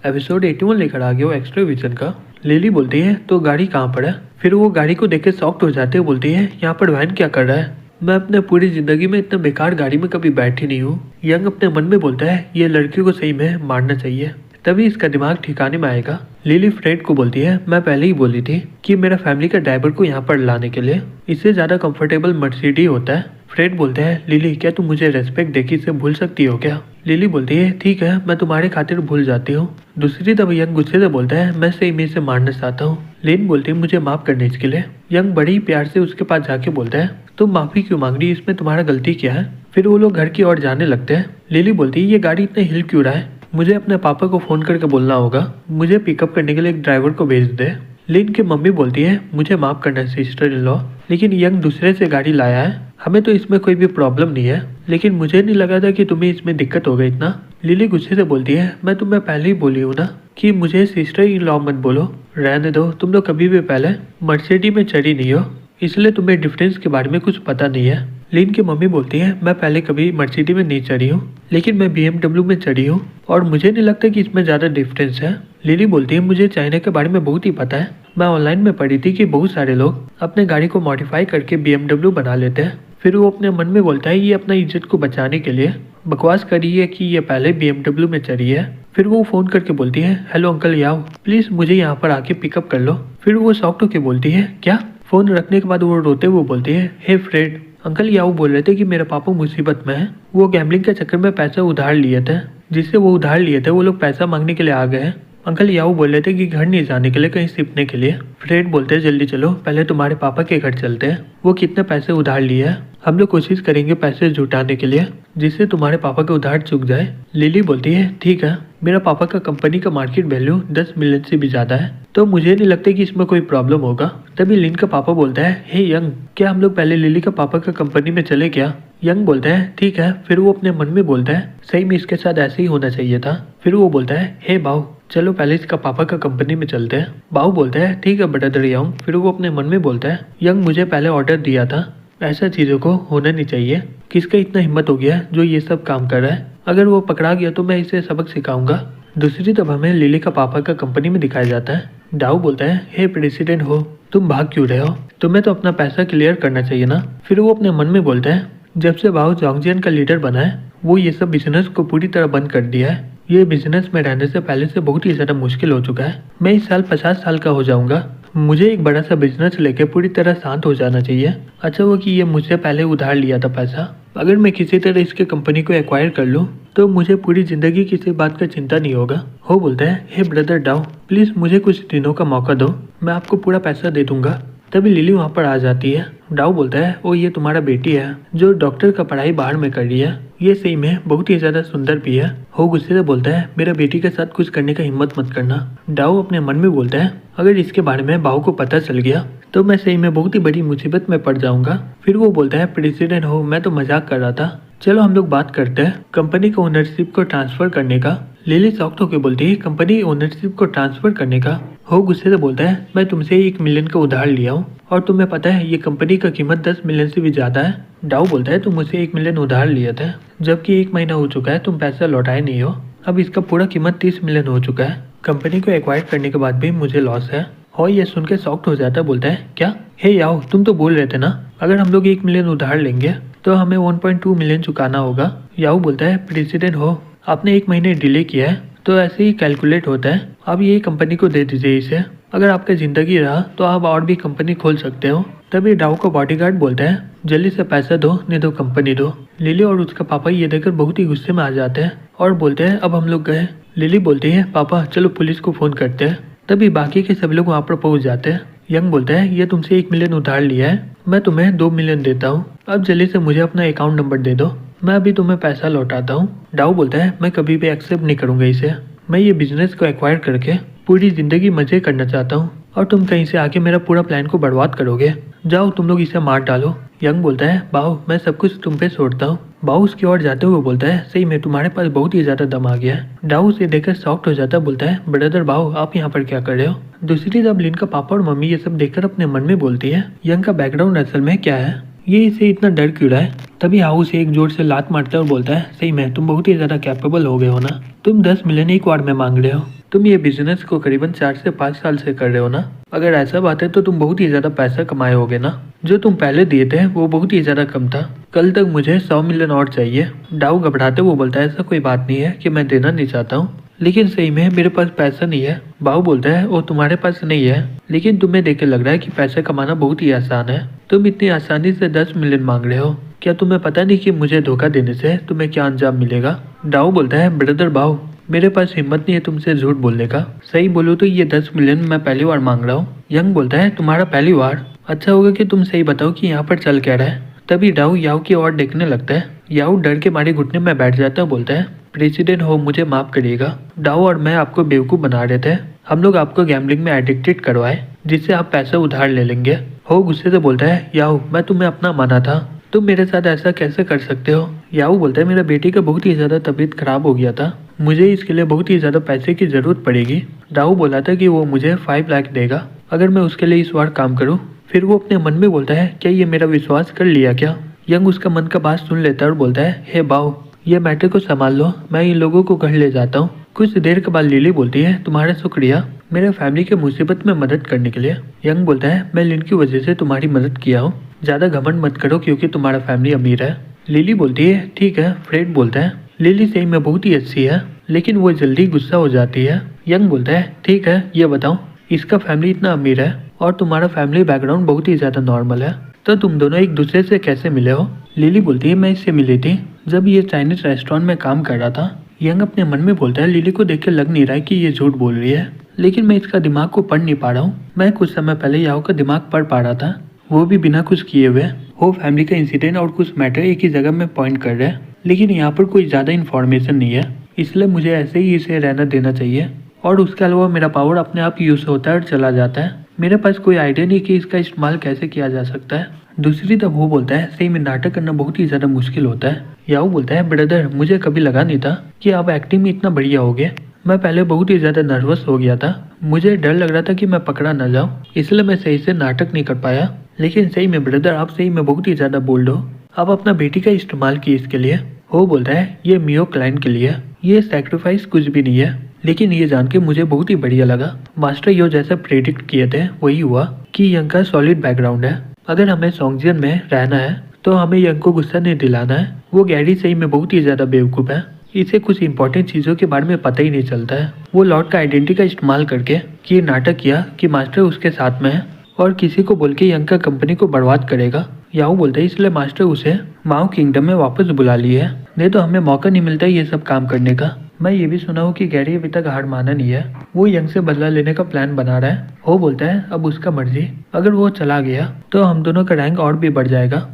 Episode 81 लेकर आ गया वो एक्स्ट्रा विजन का। लिली बोलती है तो गाड़ी कहाँ पर है। फिर वो गाड़ी को देख के शॉक्ड हो जाते हैं, बोलती है यहाँ पर वैन क्या कर रहा है। मैं अपने पूरी जिंदगी में इतना बेकार गाड़ी में कभी बैठी नहीं हूँ। यंग अपने मन में बोलता है ये लड़की को सही में मारना चाहिए, तभी इसका दिमाग ठिकाने में आएगा। लिली फ्रेड को बोलती है मैं पहले ही बोली थी कि मेरा फैमिली का ड्राइवर को यहाँ पर लाने के लिए इससे ज्यादा कंफर्टेबल मर्सिडीज होता है। फ्रेड बोलते हैं लिली क्या तुम मुझे रेस्पेक्ट देके इसे भूल सकती हो क्या। लिली बोलती है ठीक है मैं तुम्हारे खातिर भूल जाती हूँ। दूसरी तरफ यंग गुस्से से बोलता है मैं सही में इसे मारना चाहता हूँ। लिन बोलती है मुझे माफ करने इसके लिए। यंग बड़ी प्यार से उसके पास जाके बोलता है तुम माफी क्यों मांग रही, इसमें तुम्हारा गलती क्या है। फिर वो लोग घर की ओर जाने लगते हैं। लिली बोलती है ये गाड़ी इतने हिल क्यों रहा है, मुझे अपने पापा को फोन करके बोलना होगा मुझे पिकअप करने के लिए एक ड्राइवर को भेज दे। लिन की मम्मी बोलती है मुझे माफ करना सिस्टर इन लॉ, लेकिन यंग दूसरे से गाड़ी लाया है, हमें तो इसमें कोई भी प्रॉब्लम नहीं है, लेकिन मुझे नहीं लगा था कि तुम्हें इसमें दिक्कत होगा इतना। लिली गुस्से से बोलती है मैं तुम्हें पहले ही बोली हूँ ना कि मुझे सिस्टर इन लॉ मत बोलो, रहने दो, तुम तो कभी भी पहले मर्सिडीज में चढ़ी नहीं हो इसलिए तुम्हें डिफरेंस के बारे में कुछ पता नहीं है। लिन की मम्मी बोलती है मैं पहले कभी मर्सिडीज में नहीं चढ़ी हूँ, लेकिन मैं BMW में चढ़ी हूँ और मुझे नहीं लगता कि इसमें ज़्यादा डिफरेंस है। लिली बोलती है मुझे चाइना के बारे में बहुत ही पता है, मैं ऑनलाइन में पढ़ी थी कि बहुत सारे लोग अपने गाड़ी को मॉडिफाई करके BMW बना लेते हैं। फिर वो अपने मन में बोलता है ये अपना इज्जत को बचाने के लिए बकवास करी है कि ये पहले BMW में चढ़ी है। फिर वो फोन करके बोलती है हेलो अंकल याओ प्लीज मुझे यहाँ पर आके पिकअप कर लो। फिर वो शॉक्ड होकर बोलती है क्या। फोन रखने के बाद वो रोते हुए बोलती है हे फ्रेड अंकल याओ बोल रहे थे कि मेरे पापा मुसीबत में है, वो गैम्बलिंग के चक्कर में पैसा उधार लिए थे, जिससे वो उधार लिए थे वो लोग पैसा मांगने के लिए आ गए हैं। अंकल याओ बोल रहे थे कि घर नहीं जाने के लिए कहीं सिपने के लिए। फ्रेड बोलते हैं जल्दी चलो पहले तुम्हारे पापा के घर चलते हैं, वो कितने पैसे उधार लिए हैं, हम लोग कोशिश करेंगे पैसे जुटाने के लिए जिससे तुम्हारे पापा का उधार चुक जाए। लिली बोलती है ठीक है मेरा पापा का कंपनी का मार्केट वैल्यू 10 मिलियन से भी ज्यादा है, तो मुझे नहीं लगता कि इसमें कोई प्रॉब्लम होगा। तभी लिन का पापा बोलता है हे यंग क्या हम लोग पहले लिली का पापा का कंपनी में चले क्या। यंग बोलता है ठीक है। फिर वो अपने मन में बोलता है सही में इसके साथ ऐसे ही होना चाहिए था। फिर वो बोलता है हे बाऊ चलो पहले इसका पापा का कंपनी में चलते हैं। बाऊ बोलता है ठीक है ब्रदर यंग। फिर वो अपने मन में बोलता है यंग मुझे पहले ऑर्डर दिया था, ऐसा चीजों को होना नहीं चाहिए, किसका इतना हिम्मत हो गया जो ये सब काम कर रहा है, अगर वो पकड़ा गया तो मैं इसे सबक सिखाऊंगा। दूसरी तरफ हमें लिली का पापा का कंपनी में दिखाया जाता है। डाउ बोलता है हे प्रेसिडेंट हो तुम भाग क्यों रहे हो, तुम्हें तो अपना पैसा क्लियर करना चाहिए ना। फिर वो अपने मन में बोलता है जब से बाऊ जोंगजियन का लीडर बना है वो ये सब बिजनेस को पूरी तरह बंद कर दिया है, ये बिजनेस में रहने से पहले से बहुत ही ज्यादा मुश्किल हो चुका है। मैं इस साल 50 साल का हो जाऊंगा, मुझे एक बड़ा सा बिजनेस लेके पूरी तरह शांत हो जाना चाहिए। अच्छा वो कि ये मुझसे पहले उधार लिया था पैसा, अगर मैं किसी तरह इसके कंपनी को एक्वायर कर लूँ तो मुझे पूरी जिंदगी किसी बात का चिंता नहीं होगा। हो बोलता है हे ब्रदर डाउ प्लीज मुझे कुछ दिनों का मौका दो, मैं आपको पूरा पैसा दे दूंगा। तभी लिली वहाँ पर आ जाती है। डाउ बोलता है ओ ये तुम्हारा बेटी है जो डॉक्टर का पढ़ाई बाहर में कर रही है, ये सही में बहुत ही ज्यादा सुंदर भी है। हो गुस्से से बोलता है मेरा बेटी के साथ कुछ करने का हिम्मत मत करना। डाउ अपने मन में बोलता है अगर इसके बारे में बाऊ को पता चल गया तो मैं सही में बहुत ही बड़ी मुसीबत में पड़ जाऊंगा। फिर वो बोलता है प्रेसिडेंट हो मैं तो मजाक कर रहा था, चलो हम लोग बात करते हैं कंपनी का ओनरशिप को ट्रांसफर करने का। लिली शॉक्ड होकर बोलती है कंपनी ओनरशिप को ट्रांसफर करने का। हो गुस्से से बोलता है मैं तुमसे 1 मिलियन का उधार लिया हूँ और तुम्हें पता है ये कंपनी का कीमत 10 मिलियन से भी ज्यादा है। डाउ बोलता है तुम मुझसे 1 मिलियन उधार लिए थे, जबकि 1 महीना हो चुका है तुम पैसा लौटाए नहीं हो, अब इसका पूरा कीमत 30 मिलियन हो चुका है, कंपनी को एक्वायर करने के बाद भी मुझे लॉस है। और ये सुन के शॉक्ड हो जाता है, बोलता है क्या हे याओ तुम तो बोल रहे थे ना अगर हम लोग 1 मिलियन उधार लेंगे तो हमें 1.2 मिलियन चुकाना होगा। याओ बोलता है प्रेसिडेंट हो आपने 1 महीने डिले किया है तो ऐसे ही कैलकुलेट होता है, अब ये कंपनी को दे दीजिए इसे, अगर आपका जिंदगी रहा तो आप और भी कंपनी खोल सकते हो। तभी डाउ का बॉडीगार्ड बोलता है जल्दी से पैसा दो नहीं तो कंपनी दो। लिली और उसका पापा ये देखकर बहुत ही गुस्से में आ जाते हैं और बोलते हैं अब हम लोग गए। लिली बोलती है पापा चलो पुलिस को फोन करते हैं। तभी बाकी के सभी लोग वहाँ पर पहुँच जाते हैं। यंग बोलता है ये तुमसे 1 मिलियन उधार लिया है, मैं तुम्हें 2 मिलियन देता हूँ, अब जल्दी से मुझे अपना अकाउंट नंबर दे दो, मैं अभी तुम्हें पैसा लौटाता हूँ। डाउ बोलता है मैं कभी भी एक्सेप्ट नहीं करूंगा इसे, मैं ये बिजनेस को एक्वायर करके पूरी जिंदगी मजे करना चाहता हूँ और तुम कहीं से आके मेरा पूरा प्लान को बर्बाद करोगे, जाओ तुम लोग इसे मार डालो। यंग बोलता है बाऊ मैं सब कुछ तुम पे छोड़ता हूँ। बाऊ उसकी ओर जाते हुए बोलता है सही में तुम्हारे पास बहुत ही ज्यादा दम आ गया है। डाउ उसे देखकर शॉक्ड हो जाता है, बोलता है ब्रदर बाऊ आप यहाँ पर क्या कर रहे हो। दूसरी तरफ लिन का पापा और मम्मी ये सब देखकर अपने मन में बोलती है यंग का बैकग्राउंड असल में क्या है, ये इसे इतना डर क्यों रहा है। तभी हाउ से एक जोर से लात मारता है और बोलता है सही में तुम बहुत ही ज्यादा कैपेबल हो गए हो ना, तुम 10 मिलियन एक बार में मांग रहे हो। तुम ये बिजनेस को करीबन 4 से 5 साल से कर रहे हो ना? अगर ऐसा बात है तो तुम बहुत ही ज्यादा पैसा कमाए होगे ना? जो तुम पहले दिए थे वो बहुत ही ज्यादा कम था। कल तक मुझे 100 मिलियन और चाहिए। डाउ घबराते वो बोलता है ऐसा कोई बात नहीं है कि मैं देना नहीं चाहता हूँ, लेकिन सही में मेरे पास पैसा नहीं है। बाऊ बोलता है वो तुम्हारे पास नहीं है, लेकिन तुम्हें देख के लग रहा है कि पैसा कमाना बहुत ही आसान है। तुम इतनी आसानी से 10 मिलियन मांग रहे हो। क्या तुम्हें पता नहीं कि मुझे धोखा देने से तुम्हें क्या अंजाम मिलेगा? डाउ बोलता है ब्रदर बाऊ, मेरे पास हिम्मत नहीं है तुमसे झूठ बोलने का। सही बोलो तो ये 10 मिलियन मैं पहली बार मांग रहा हूँ। यंग बोलता है तुम्हारा पहली बार? अच्छा होगा कि तुम सही बताओ कि यहाँ पर चल क्या रहा है। तभी डाउ याओ की ओर देखने लगता है। याओ डर के मारे घुटने में बैठ जाता है, बोलता है प्रेसिडेंट हो मुझे माफ करिएगा। डाउ और मैं आपको बेवकूफ बना रहे थे। हम लोग आपको गैम्बलिंग में एडिक्टेड करवाए जिससे आप पैसा उधार ले लेंगे। हो गुस्से से बोलता है याओ मैं तुम्हें अपना माना था, तुम मेरे साथ ऐसा कैसे कर सकते हो? याओ बोलता है मेरा बेटी का बहुत ही ज्यादा तबीयत खराब हो गया था, मुझे इसके लिए बहुत ही ज्यादा पैसे की जरूरत पड़ेगी। डाउ बोला था कि वो मुझे 5 लाख देगा अगर मैं उसके लिए इस बार काम करूँ। फिर वो अपने मन में बोलता है क्या ये मेरा विश्वास कर लिया क्या? यंग उसका मन का बात सुन लेता है और बोलता है हे बाऊ ये मैटर को संभाल लो, मैं इन लोगों को घर ले जाता हूँ। कुछ देर के बाद लिली बोलती है तुम्हारा शुक्रिया मेरे फैमिली के मुसीबत में मदद करने के लिए। यंग बोलता है मैं लिन की वजह से तुम्हारी मदद किया हूँ, ज्यादा घमंड मत करो क्योंकि तुम्हारा फैमिली अमीर है। लिली बोलती है ठीक है। फ्रेड बोलता है लिली सही में बहुत ही अच्छी है, लेकिन वो जल्दी गुस्सा हो जाती है। यंग बोलता है ठीक है ये बताओ इसका फैमिली इतना अमीर है और तुम्हारा फैमिली बैकग्राउंड बहुत ही ज्यादा नॉर्मल है, तो तुम दोनों एक दूसरे से कैसे मिले हो? लिली बोलती है मैं इससे मिली थी जब ये चाइनीज रेस्टोरेंट में काम कर रहा था। यंग अपने मन में बोलता है लिली को देख के लग नहीं रहा है कि ये झूठ बोल रही है, लेकिन मैं इसका दिमाग को पढ़ नहीं पा रहा हूँ। मैं कुछ समय पहले याओ का दिमाग पढ़ पा रहा था, वो भी बिना कुछ किए हुए। वो फैमिली का इंसिडेंट और कुछ मैटर एक ही जगह में पॉइंट कर रहे हैं, लेकिन यहाँ पर कोई ज्यादा इन्फॉर्मेशन नहीं है, इसलिए मुझे ऐसे ही इसे रहना देना चाहिए। और उसके अलावा मेरा पावर अपने आप यूज होता है और चला जाता है, मेरे पास कोई आइडिया नहीं कि इसका इस्तेमाल कैसे किया जा सकता है। दूसरी तरफ वो बोलता है सही में नाटक करना बहुत ही ज्यादा मुश्किल होता है। याओ बोलता है ब्रदर मुझे कभी लगा नहीं था कि आप एक्टिंग में इतना बढ़िया होगे। मैं पहले बहुत ही ज्यादा नर्वस हो गया था, मुझे डर लग रहा था कि मैं पकड़ा न जाऊं, इसलिए मैं सही से नाटक नहीं कर पाया। लेकिन सही में ब्रदर आप सही में बहुत ही ज्यादा बोल्ड हो, आप अपना बेटी का इस्तेमाल किए इसके लिए। वो बोलता है ये मियो क्लाइंट के लिए, ये सेक्रीफाइस कुछ भी नहीं है। लेकिन ये जान के मुझे बहुत ही बढ़िया लगा, मास्टर यो जैसा प्रेडिक्ट किए थे वही हुआ कि यंग का सॉलिड बैकग्राउंड है। अगर हमें सोंगजियन में रहना है तो हमें यंग को गुस्सा नहीं दिलाना है। वो गैरी सही में बहुत ही ज्यादा बेवकूफ है, इसे कुछ इंपॉर्टेंट चीजों के बारे में पता ही नहीं चलता है। वो लॉर्ड का आइडेंटिटी का इस्तेमाल करके ये नाटक किया कि मास्टर उसके साथ में है और किसी को बोल के यंग का कंपनी को बर्बाद करेगा। याओ बोलता है इसलिए मास्टर उसे माओ किंगडम में वापस बुला लिए है, नहीं तो हमें मौका नहीं मिलता ये सब काम करने का। मैं ये भी सुना हूँ कि गैरी अभी तक हार माना नहीं है, वो यंग से बदला लेने का प्लान बना रहा है। वो बोलता है अब उसका मर्जी, अगर वो चला गया तो हम दोनों का रैंक और भी बढ़ जाएगा।